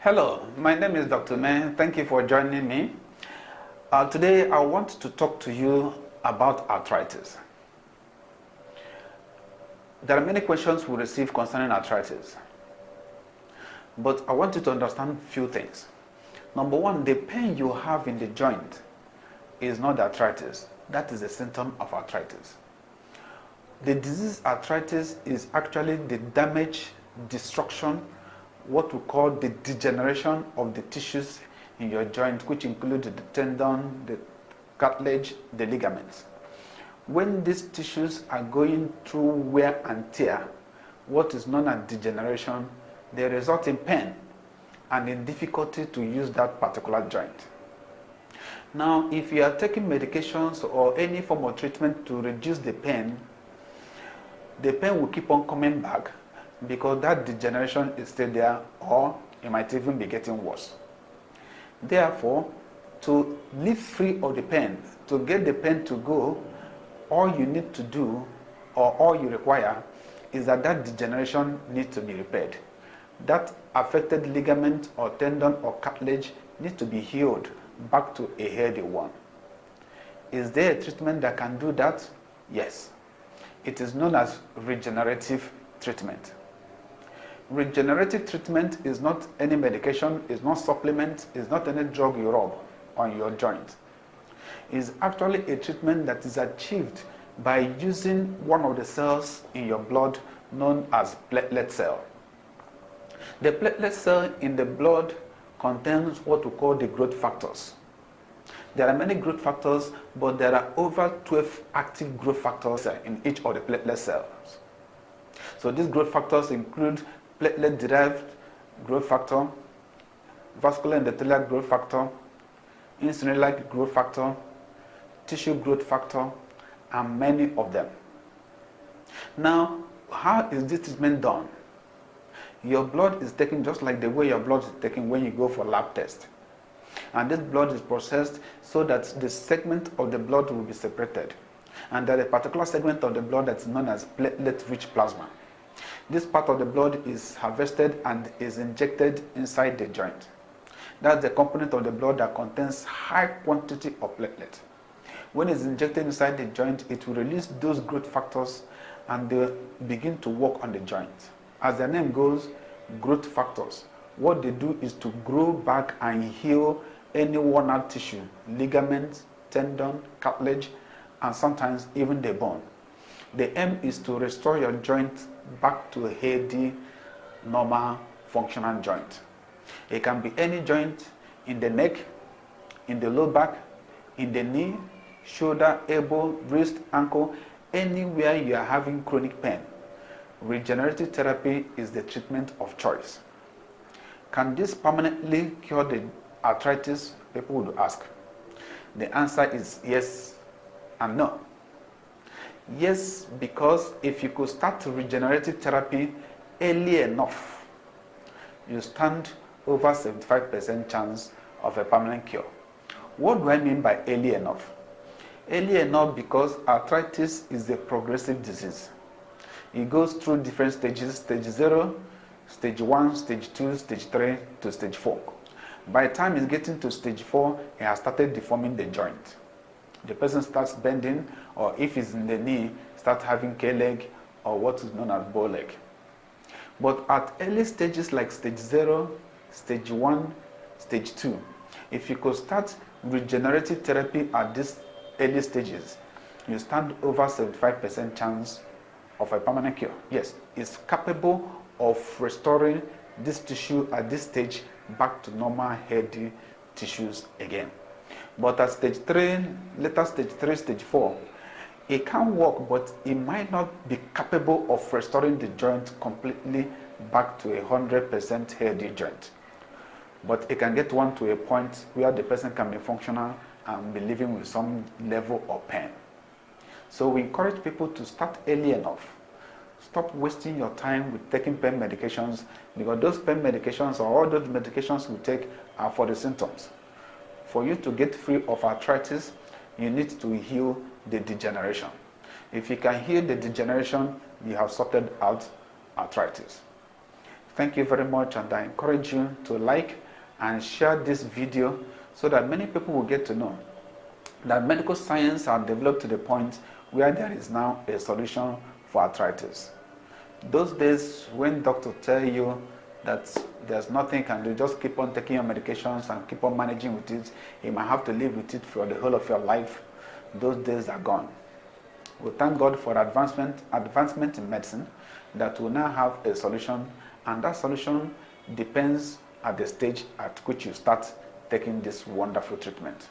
Hello, my name is Dr. May. Thank you for joining me. Today I want to talk to you about arthritis. There are many questions we receive concerning arthritis, but I want you to understand a few things. Number one, the pain you have in the joint is not arthritis. That is a symptom of arthritis. The disease arthritis is actually the damage, destruction, what we call the degeneration of the tissues in your joint, which include the tendon, the cartilage, the ligaments. When these tissues are going through wear and tear, what is known as degeneration, they result in pain and in difficulty to use that particular joint. Now, if you are taking medications or any form of treatment to reduce the pain will keep on coming back because that degeneration is still there, or it might even be getting worse. Therefore, to live free of the pain, to get the pain to go, all you need to do, or all you require, is that degeneration needs to be repaired. That affected ligament or tendon or cartilage needs to be healed back to a healthy one. Is there a treatment that can do that? Yes. It is known as regenerative treatment. Regenerative treatment is not any medication, is not supplement, is not any drug you rub on your joint. It's actually a treatment that is achieved by using one of the cells in your blood known as platelet cell. The platelet cell in the blood contains what we call the growth factors. There are many growth factors, but there are over 12 active growth factors in each of the platelet cells. So these growth factors include platelet-derived growth factor, vascular endothelial growth factor, insulin-like growth factor, tissue growth factor, and many of them. Now, how is this treatment done? Your blood is taken just like the way your blood is taken when you go for lab test. And this blood is processed so that the segment of the blood will be separated. And there is a particular segment of the blood that's known as platelet-rich plasma. This part of the blood is harvested and is injected inside the joint. That's the component of the blood that contains high quantity of platelet. When it's injected inside the joint, it will release those growth factors and they begin to work on the joint. As the name goes, growth factors. What they do is to grow back and heal any worn out tissue, ligaments, tendon, cartilage, and sometimes even the bone. The aim is to restore your joint back to a healthy, normal, functional joint. It can be any joint in the neck, in the low back, in the knee, shoulder, elbow, wrist, ankle, anywhere you are having chronic pain. Regenerative therapy is the treatment of choice. Can this permanently cure the arthritis? People would ask. The answer is yes and no. Yes, because if you could start regenerative therapy early enough, you stand over 75% chance of a permanent cure. What do I mean by early enough? Early enough because arthritis is a progressive disease. It goes through different stages: stage 0, stage 1, stage 2, stage 3 to stage 4. By the time it's getting to stage 4, it has started deforming the joint. The person starts bending, or if it's in the knee, starts having K-leg or what is known as bow leg. But at early stages like stage 0, stage 1, stage 2, if you could start regenerative therapy at these early stages, you stand over 75% chance of a permanent cure. Yes, it's capable of restoring this tissue at this stage back to normal, healthy tissues again. But at stage 3, later stage 3, stage 4, it can work, but it might not be capable of restoring the joint completely back to a 100% healthy joint. But it can get one to a point where the person can be functional and be living with some level of pain. So we encourage people to start early enough. Stop wasting your time with taking pain medications, because those pain medications or all those medications we take are for the symptoms. For you to get free of arthritis, you need to heal the degeneration. If you can heal the degeneration, you have sorted out arthritis. Thank you very much, and I encourage you to like and share this video so that many people will get to know that medical science has developed to the point where there is now a solution for arthritis. Those days when doctors tell you that there's nothing you can do, just keep on taking your medications and keep on managing with it, you might have to live with it for the whole of your life, those days are gone. We thank God for advancement in medicine that will now have a solution, and that solution depends at the stage at which you start taking this wonderful treatment.